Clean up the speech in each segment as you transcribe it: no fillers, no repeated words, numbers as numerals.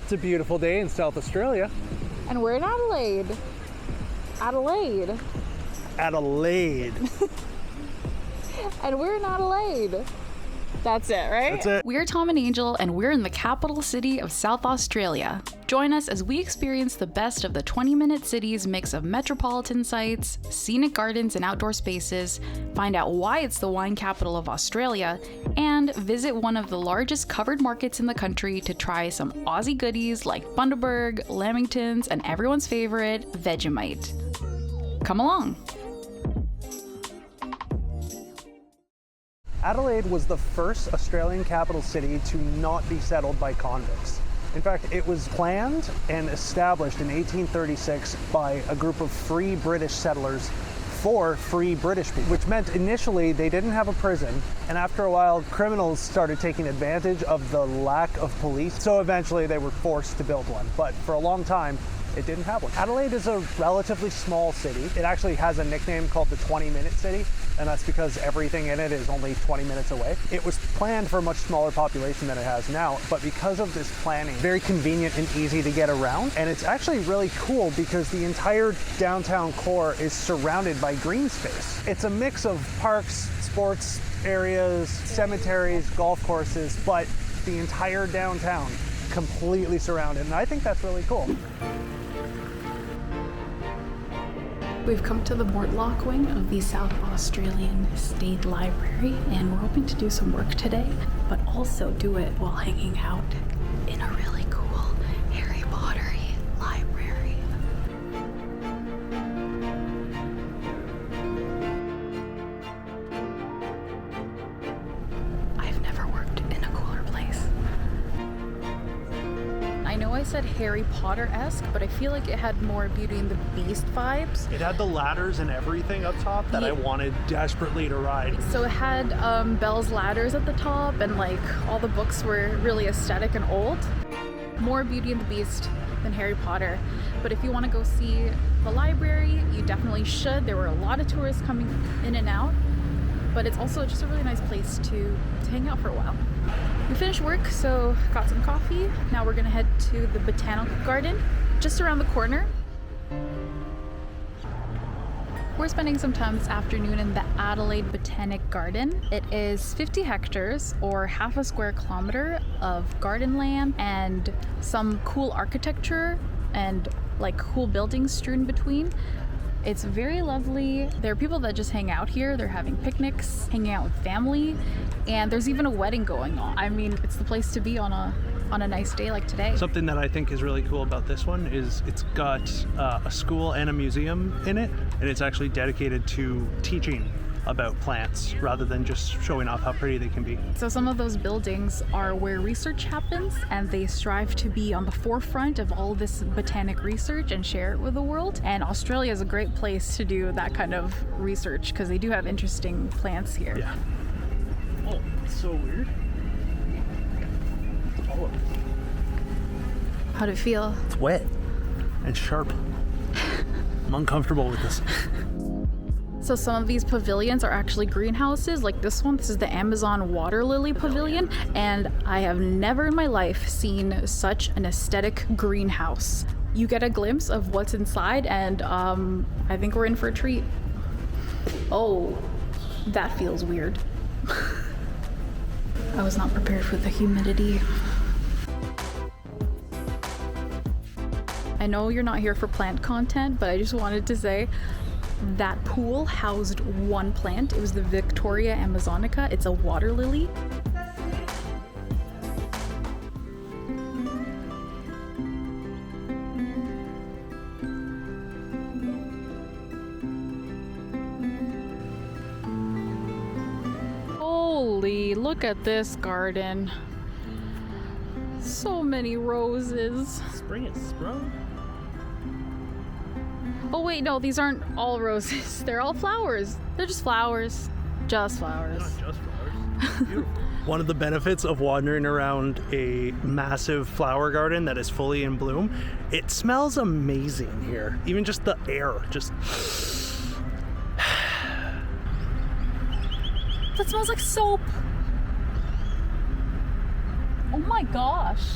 It's a beautiful day in South Australia. And we're in Adelaide. Adelaide. Adelaide. And we're in Adelaide. That's it, right? That's it. We're Tom and Angel, and we're in the capital city of South Australia. Join us as we experience the best of the 20-minute city's mix of metropolitan sites, scenic gardens and outdoor spaces, find out why it's the wine capital of Australia, and visit one of the largest covered markets in the country to try some Aussie goodies like Bundaberg, Lamingtons, and everyone's favorite, Vegemite. Come along. Adelaide was the first Australian capital city to not be settled by convicts. In fact, it was planned and established in 1836 by a group of free British settlers for free British people, which meant initially they didn't have a prison, and after a while criminals started taking advantage of the lack of police, so eventually they were forced to build one. But for a long time, it didn't have one. Adelaide is a relatively small city. It actually has a nickname called the 20-minute city, and that's because everything in it is only 20 minutes away. It was planned for a much smaller population than it has now, but because of this planning, very convenient and easy to get around. And it's actually really cool because the entire downtown core is surrounded by green space. It's a mix of parks, sports areas, cemeteries, golf courses, but the entire downtown completely surrounded, and I think that's really cool. We've come to the Mortlock wing of the South Australian State Library, and we're hoping to do some work today, but also do it while hanging out in a really cool Harry Potter-y library. I've never worked in a cooler place. I know I said Harry Potter-esque, but I feel like it had more Beauty and the Beast vibes. It had the ladders and everything up top that I wanted desperately to ride. So it had Belle's ladders at the top, and like all the books were really aesthetic and old. More Beauty and the Beast than Harry Potter. But if you want to go see the library, you definitely should. There were a lot of tourists coming in and out, but it's also just a really nice place to hang out for a while. We finished work, so got some coffee. Now we're gonna head to the Botanic Garden, just around the corner. We're spending some time this afternoon in the Adelaide Botanic Garden. It is 50 hectares, or half a square kilometer of garden land and some cool architecture and like cool buildings strewn between. It's very lovely. There are people that just hang out here. They're having picnics, hanging out with family, and there's even a wedding going on. I mean, it's the place to be on a nice day like today. Something that I think is really cool about this one is it's got a school and a museum in it, and it's actually dedicated to teaching about plants rather than just showing off how pretty they can be. So some of those buildings are where research happens, and they strive to be on the forefront of all this botanic research and share it with the world. And Australia is a great place to do that kind of research because they do have interesting plants here. Yeah. Oh, it's so weird. Oh. How'd it feel? It's wet and sharp. I'm uncomfortable with this. So some of these pavilions are actually greenhouses, like this one. This is the Amazon Water Lily Pavilion, and I have never in my life seen such an aesthetic greenhouse. You get a glimpse of what's inside, and I think we're in for a treat. Oh, that feels weird. I was not prepared for the humidity. I know you're not here for plant content, but I just wanted to say that pool housed one plant. It was the Victoria Amazonica. It's a water lily. Holy, look at this garden. So many roses. Spring is sprung. Oh wait, no, these aren't all roses. They're all flowers. They're just flowers. Just flowers. Not just flowers. Beautiful. One of the benefits of wandering around a massive flower garden that is fully in bloom, it smells amazing here. Even just the air, just... That smells like soap. Oh my gosh.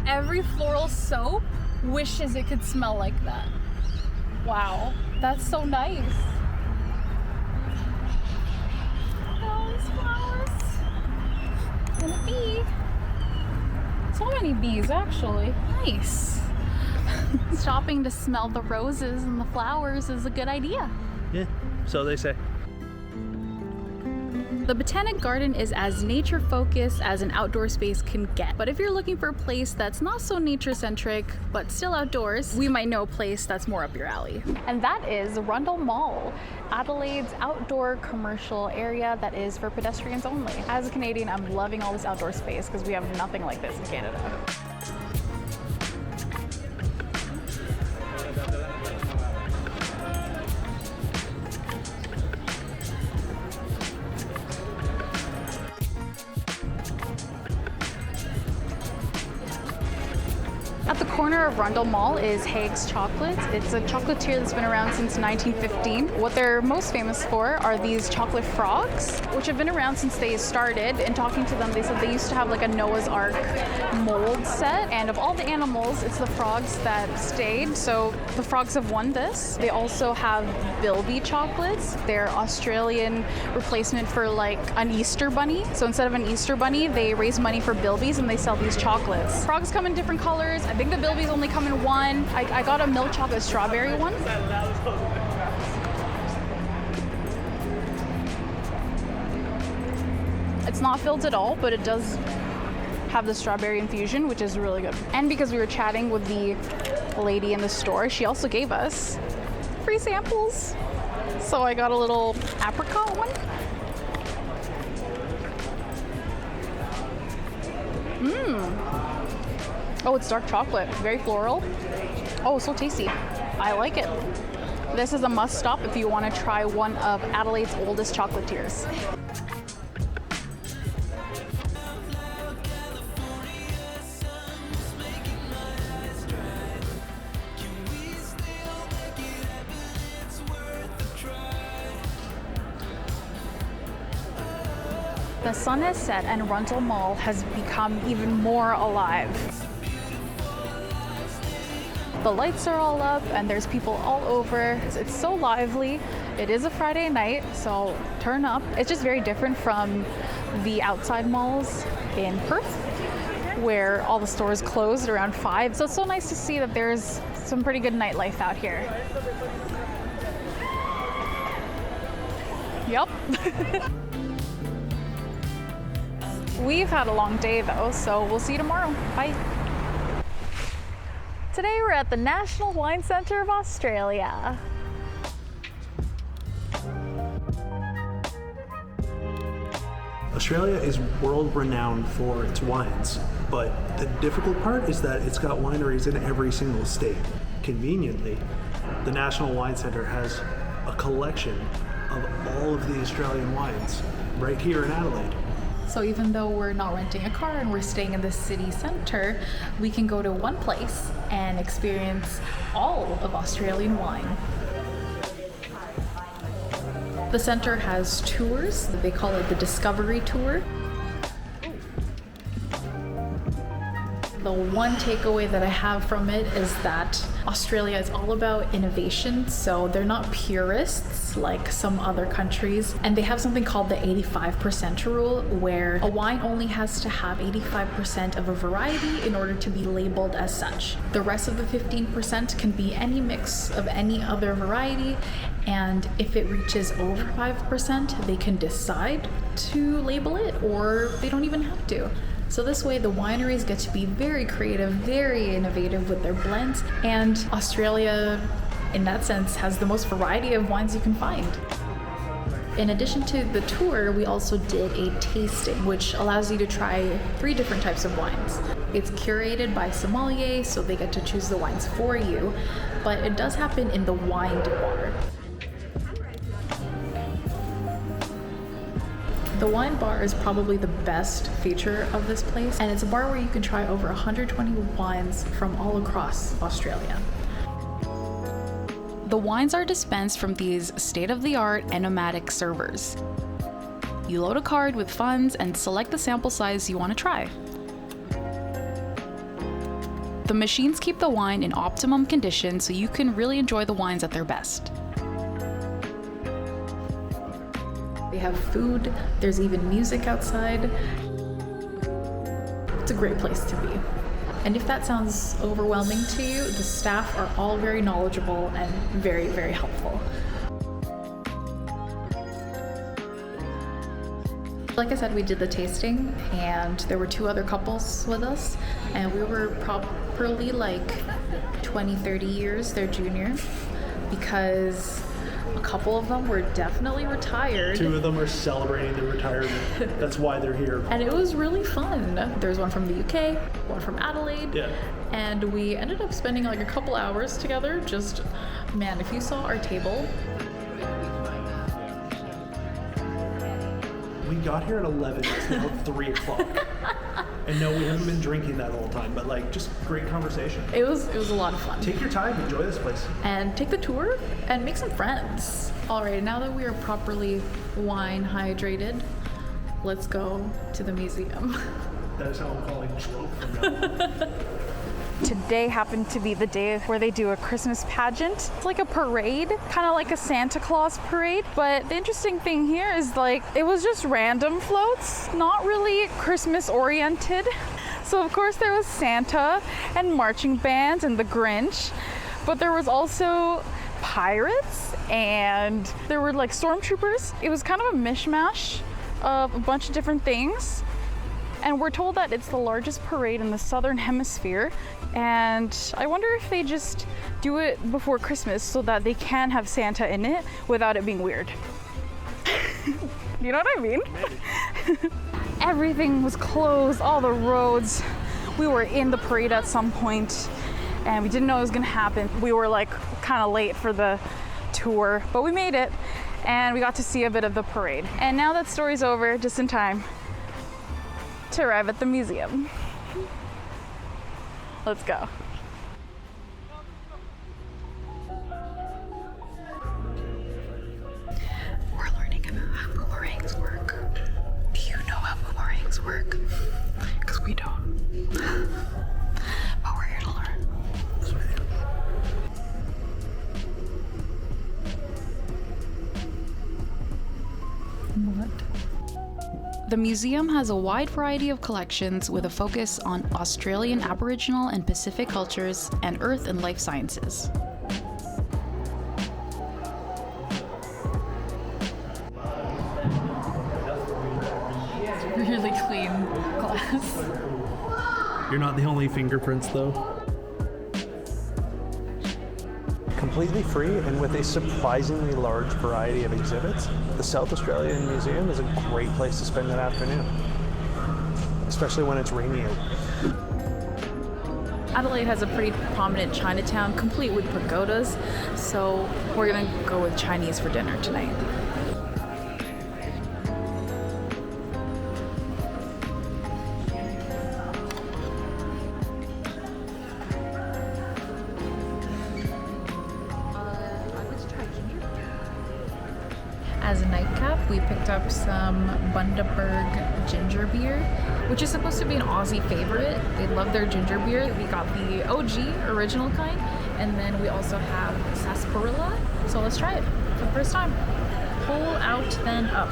Every floral soap wishes it could smell like that. Wow, that's so nice. Look at all these flowers. And a bee. So many bees, actually. Nice. Stopping to smell the roses and the flowers is a good idea. Yeah, so they say. The Botanic Garden is as nature focused as an outdoor space can get. But if you're looking for a place that's not so nature centric, but still outdoors, we might know a place that's more up your alley. And that is Rundle Mall, Adelaide's outdoor commercial area that is for pedestrians only. As a Canadian, I'm loving all this outdoor space because we have nothing like this in Canada. At the corner of Rundle Mall is Haig's Chocolates. It's a chocolatier that's been around since 1915. What they're most famous for are these chocolate frogs, which have been around since they started. And talking to them, they said they used to have like a Noah's Ark mold set. And of all the animals, it's the frogs that stayed. So the frogs have won this. They also have bilby chocolates. They're Australian replacement for like an Easter bunny. So instead of an Easter bunny, they raise money for bilbies and they sell these chocolates. Frogs come in different colors. I think the bilbies only come in one. I got a milk chocolate strawberry one. It's not filled at all, but it does have the strawberry infusion, which is really good. And because we were chatting with the lady in the store, she also gave us free samples. So I got a little apricot one. Oh, it's dark chocolate, very floral. Oh, so tasty. I like it. This is a must stop if you want to try one of Adelaide's oldest chocolatiers. The sun has set and Rundle Mall has become even more alive. The lights are all up and there's people all over. It's so lively. It is a Friday night, so turn up. It's just very different from the outside malls in Perth, where all the stores closed around 5. So it's so nice to see that there's some pretty good nightlife out here. Yep. We've had a long day though, so we'll see you tomorrow. Bye. Today we're at the National Wine Centre of Australia. Australia is world renowned for its wines, but the difficult part is that it's got wineries in every single state. Conveniently, the National Wine Centre has a collection of all of the Australian wines right here in Adelaide. So even though we're not renting a car and we're staying in the city center, we can go to one place and experience all of Australian wine. The center has tours. They call it the Discovery Tour. The one takeaway that I have from it is that Australia is all about innovation, so they're not purists like some other countries, and they have something called the 85% rule, where a wine only has to have 85% of a variety in order to be labeled as such. The rest of the 15% can be any mix of any other variety, and if it reaches over 5%, they can decide to label it, or they don't even have to. So this way the wineries get to be very creative, very innovative with their blends, and Australia, in that sense, has the most variety of wines you can find. In addition to the tour, we also did a tasting, which allows you to try 3 different types of wines. It's curated by sommeliers, so they get to choose the wines for you, but it does happen in the wine bar. The wine bar is probably the best feature of this place, and it's a bar where you can try over 120 wines from all across Australia. The wines are dispensed from these state-of-the-art enomatic servers. You load a card with funds and select the sample size you want to try. The machines keep the wine in optimum condition so you can really enjoy the wines at their best. They have food, there's even music outside. It's a great place to be. And if that sounds overwhelming to you, the staff are all very knowledgeable and very, very helpful. Like I said, we did the tasting and there were 2 other couples with us, and we were properly like 20, 30 years their junior, because a couple of them were definitely retired. 2 of them are celebrating their retirement. That's why they're here. And it was really fun. There's one from the UK, one from Adelaide. Yeah. And we ended up spending like a couple hours together. Just, man, if you saw our table. We got here at 11, it's now 3 o'clock. And no, we haven't been drinking that whole time, but like, just great conversation. It was a lot of fun. Take your time, enjoy this place. And take the tour and make some friends. All right, now that we are properly wine hydrated, let's go to the museum. That is how I'm calling Trove from now on. Today happened to be the day where they do a Christmas pageant. It's like a parade, kind of like a Santa Claus parade. But the interesting thing here is like, it was just random floats, not really Christmas oriented. So of course there was Santa and marching bands and the Grinch, but there was also pirates and there were like stormtroopers. It was kind of a mishmash of a bunch of different things. And we're told that it's the largest parade in the southern hemisphere. And I wonder if they just do it before Christmas so that they can have Santa in it without it being weird. You know what I mean? Everything was closed, all the roads. We were in the parade at some point and we didn't know it was gonna happen. We were like kind of late for the tour, but we made it and we got to see a bit of the parade. And now that story's over, just in time to arrive at the museum. Let's go. We're learning about how boomerangs work. Do you know how boomerangs work? Because we don't. But we're here to learn. What? The museum has a wide variety of collections with a focus on Australian Aboriginal and Pacific cultures and earth and life sciences. It's really clean glass. You're not the only fingerprints though. Completely free and with a surprisingly large variety of exhibits, the South Australian Museum is a great place to spend an afternoon, especially when it's rainy out. Adelaide has a pretty prominent Chinatown, complete with pagodas, so we're gonna go with Chinese for dinner tonight. As a nightcap, we picked up some Bundaberg ginger beer, which is supposed to be an Aussie favorite. They love their ginger beer. We got the OG original kind, and then we also have sarsaparilla. So let's try it for the first time. Pull out, then up.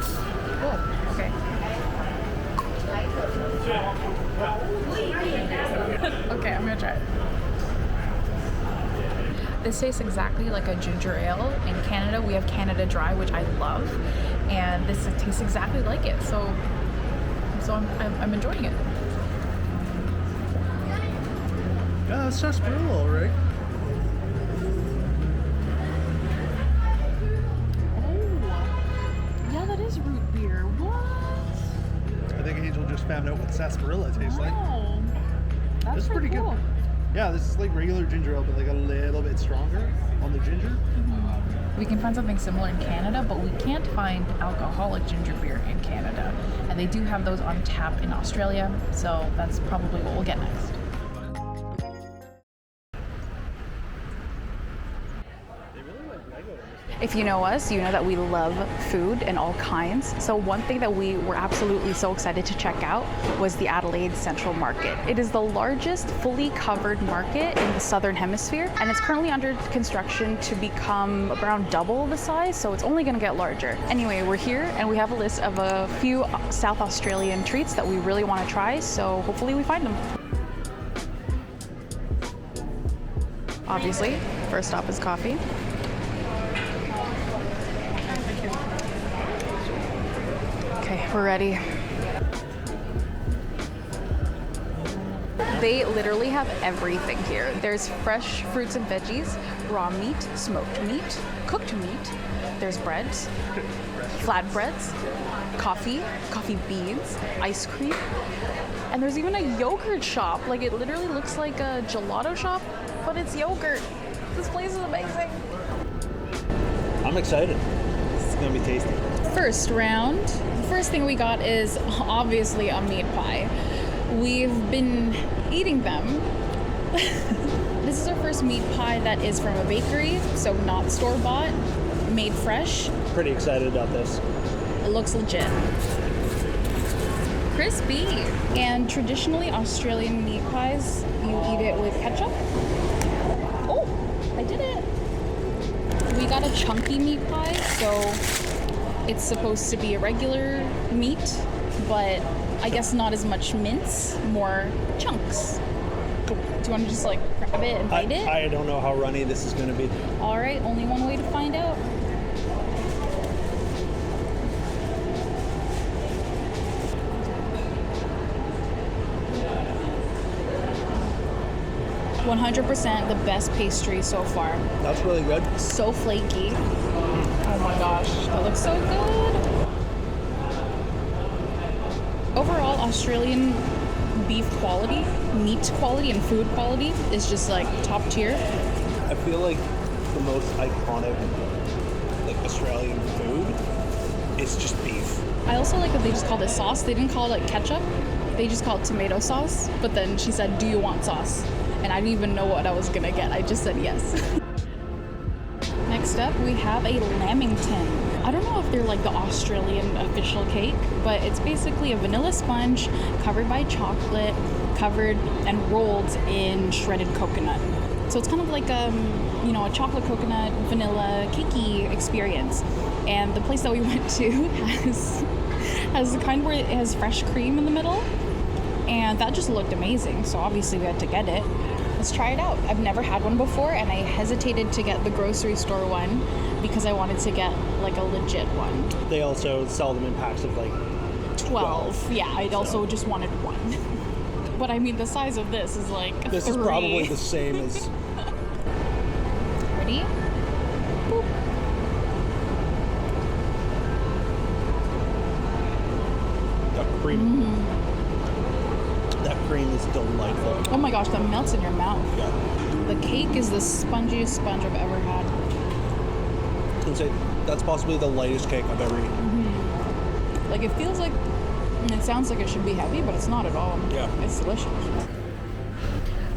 Oh, okay. Okay, I'm gonna try it. This tastes exactly like a ginger ale. In Canada, we have Canada Dry, which I love, and this tastes exactly like it. So I'm enjoying it. Yeah, that's sarsaparilla, all right. Oh, yeah, that is root beer. What? I think Angel just found out what sarsaparilla tastes like. Oh, that's pretty good. cool. Yeah, this is like regular ginger ale, but like a little bit stronger on the ginger. We can find something similar in Canada, but we can't find alcoholic ginger beer in Canada. And they do have those on tap in Australia, so that's probably what we'll get next. They really like If you know us, you know that we love food and all kinds. So one thing that we were absolutely so excited to check out was the Adelaide Central Market. It is the largest fully covered market in the Southern Hemisphere, and it's currently under construction to become around double the size, so it's only gonna get larger. Anyway, we're here and we have a list of a few South Australian treats that we really wanna try, so hopefully we find them. Obviously, first stop is coffee. Okay, we're ready. They literally have everything here. There's fresh fruits and veggies, raw meat, smoked meat, cooked meat. There's breads, flatbreads, coffee beans, ice cream, and there's even a yogurt shop. Like, it literally looks like a gelato shop, but it's yogurt. This place is amazing. I'm excited. This is gonna be tasty. First round, the first thing we got is obviously a meat pie. We've been eating them. This is our first meat pie that is from a bakery, so not store-bought, made fresh. Pretty excited about this. It looks legit. Crispy. And traditionally Australian meat pies, you eat it with ketchup. Oh, I did it. We got a chunky meat pie, so it's supposed to be a regular meat, but I guess not as much mince, more chunks. Do you want to just like grab it and bite it? I don't know how runny this is going to be. All right, only one way to find out. "100% the best pastry so far. That's really good. So flaky. Oh my gosh, that looks so good. Overall, Australian beef quality, meat quality, and food quality is just like top tier. I feel like the most iconic like Australian food is just beef. I also like that they just called it sauce. They didn't call it ketchup. They just called it tomato sauce. But then she said, "Do you want sauce?" And I didn't even know what I was gonna get. I just said yes. Next up, we have a lamington. I don't know if they're like the Australian official cake, but it's basically a vanilla sponge covered by chocolate, covered and rolled in shredded coconut. So it's kind of like a chocolate coconut vanilla cakey experience. And the place that we went to has the kind where it has fresh cream in the middle, and that just looked amazing. So obviously we had to get it. Let's try it out. I've never had one before, and I hesitated to get the grocery store one because I wanted to get like a legit one. They also sell them in packs of like 12. Yeah, I also just wanted one. But I mean, the size of this is like This 3. is probably the same as... Ready? Boop. That cream. That cream is delightful. Oh my gosh, that melts in your mouth. Yeah. The cake is the spongiest sponge I've ever had. I can say that's possibly the lightest cake I've ever eaten. Like, it feels like, it sounds like it should be heavy, but it's not at all. Yeah. It's delicious.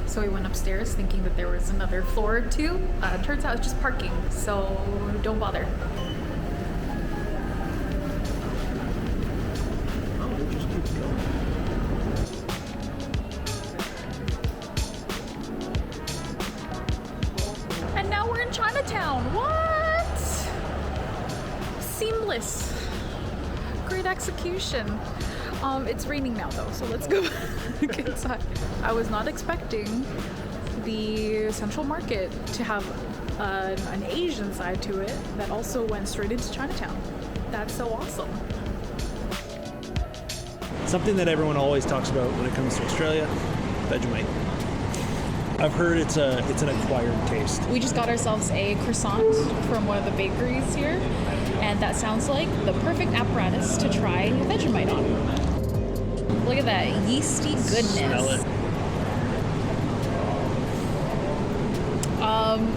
So we went upstairs thinking that there was another floor or two. Turns out it's just parking, so don't bother. Oh, it just keeps going. And now we're in Chinatown. What? Seamless. Great execution. It's raining now though, so let's go back inside. I was not expecting the Central Market to have an Asian side to it that also went straight into Chinatown. That's so awesome. Something that everyone always talks about when it comes to Australia, Vegemite. I've heard it's an acquired taste. We just got ourselves a croissant from one of the bakeries here, and that sounds like the perfect apparatus to try Vegemite on. Look at that yeasty goodness. Smell it.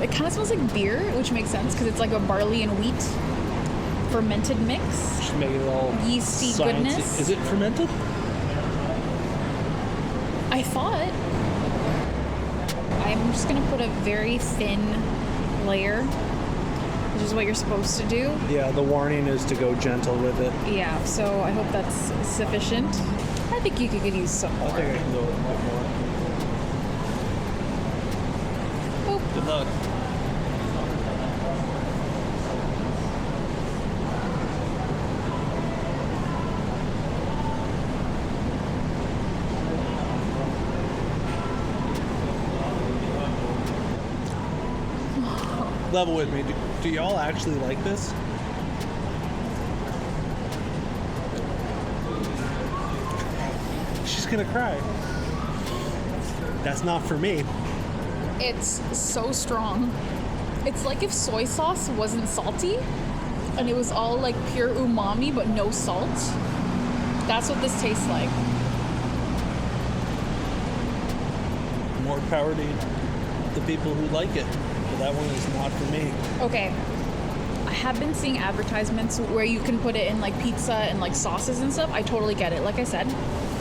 It kind of smells like beer, which makes sense because it's like a barley and wheat fermented mix. Just making it all Yeasty sciencey. goodness. Is it fermented? I thought. I'm just gonna put a very thin layer which is what you're supposed to do. Yeah, the warning is to go gentle with it. Yeah, so I hope that's sufficient. I think you could use some more. I think I can go a bit more. Oh. Good luck. Level with me. Do y'all actually like this? She's gonna cry. That's not for me. It's so strong. It's like if soy sauce wasn't salty and it was all like pure umami but no salt. That's what this tastes like. More power to the people who like it. But that one is not for me. Okay. I have been seeing advertisements where you can put it in like pizza and like sauces and stuff. I totally get it. Like I said,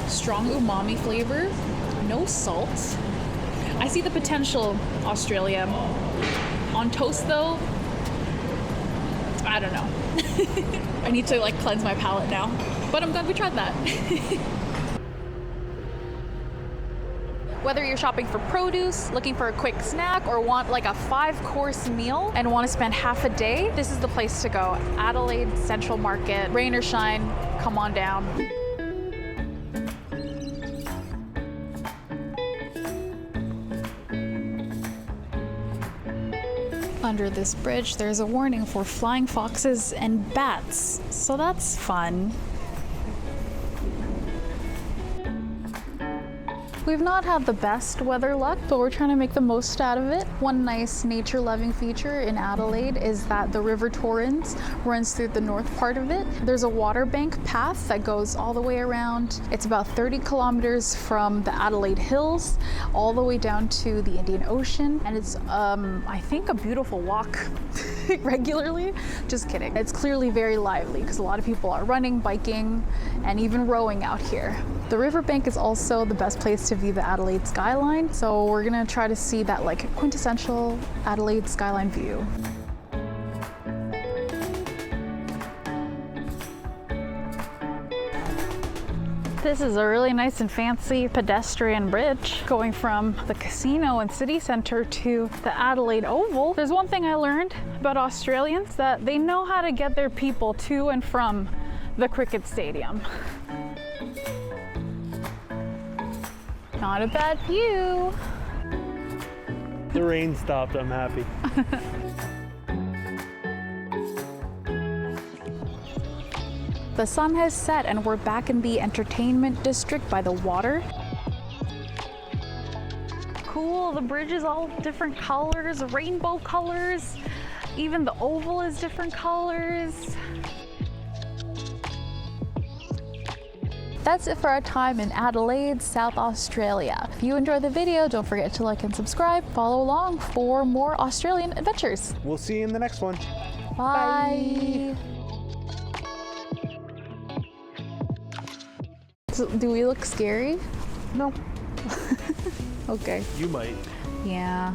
strong umami flavor, no salt. I see the potential, Australia. On toast though, I don't know. I need to like cleanse my palate now. But I'm glad we tried that. Whether you're shopping for produce, looking for a quick snack, or want like a 5-course meal and want to spend half a day, this is the place to go. Adelaide Central Market, rain or shine, come on down. Under this bridge, there's a warning for flying foxes and bats, so that's fun. We've not had the best weather luck, but we're trying to make the most out of it. One nice nature-loving feature in Adelaide is that the River Torrens runs through the north part of it. There's a water bank path that goes all the way around. It's about 30 kilometers from the Adelaide Hills all the way down to the Indian Ocean. And it's, I think, a beautiful walk regularly. Just kidding. It's clearly very lively because a lot of people are running, biking, and even rowing out here. The riverbank is also the best place to view the Adelaide skyline, so we're gonna try to see that like quintessential Adelaide skyline view. This is a really nice and fancy pedestrian bridge going from the casino and city centre to the Adelaide Oval. There's one thing I learned about Australians, that they know how to get their people to and from the cricket stadium. Not a bad view. The rain stopped, I'm happy. The sun has set and we're back in the entertainment district by the water. Cool, the bridge is all different colors, rainbow colors. Even the oval is different colors. That's it for our time in Adelaide, South Australia. If you enjoyed the video, don't forget to like and subscribe. Follow along for more Australian adventures. We'll see you in the next one. Bye. So, do we look scary? No. Okay. You might. Yeah.